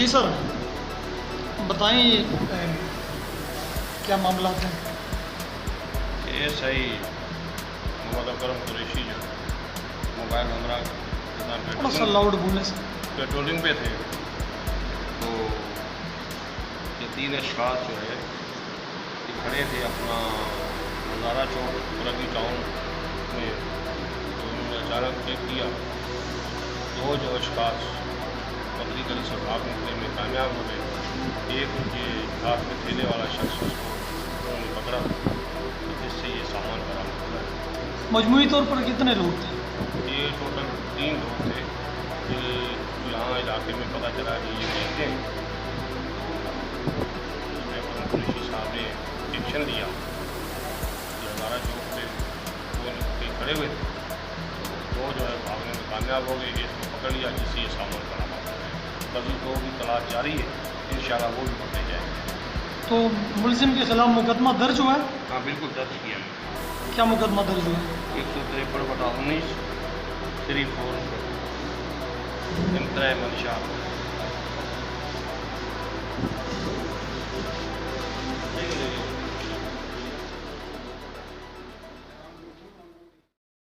जी sir, बताएं ये क्या मामला है? ये सही मोहम्मद अकरम कुरैशी जो मोबाइल नंबर थोड़ा सा लाउड बोले सर। पेट्रोलिंग पे थे, तो ये 3 अशखास जो है ये खड़े थे अपना नज़ारा चौक पुरगी टाउन में। तो उन्होंने अचानक चेक किया, 2 जो अशखास बकरी गली से भाग निकलने में कामयाब हो गए। एक ये हाथ में थैले वाला शख्स उसको उन्होंने पकड़ा, जिससे ये सामान बरामद हुआ है। मजमूई तौर पर कितने लोग थे? ये टोटल 3 लोग थे। ये यहाँ इलाके में पता चला कि ये देखते हैं, तो पुलिस साहब ने एक्शन लिया। हमारा चौक पे 2 लोग खड़े हुए थे, वो जो है भागने में कामयाब हो गए। इसको पकड़ लिया, जिससे ये सामान बरामद हो गया। कभी 2 की तलाश जारी है, इंशाल्लाह वो भी पकड़े जाएंगे। तो मुलजिम के खिलाफ मुकदमा दर्ज हुआ है? हाँ बिल्कुल दर्ज किया है। क्या मुकदमा दर्ज हुआ है? 153/19 3 4 इंतरा मंशा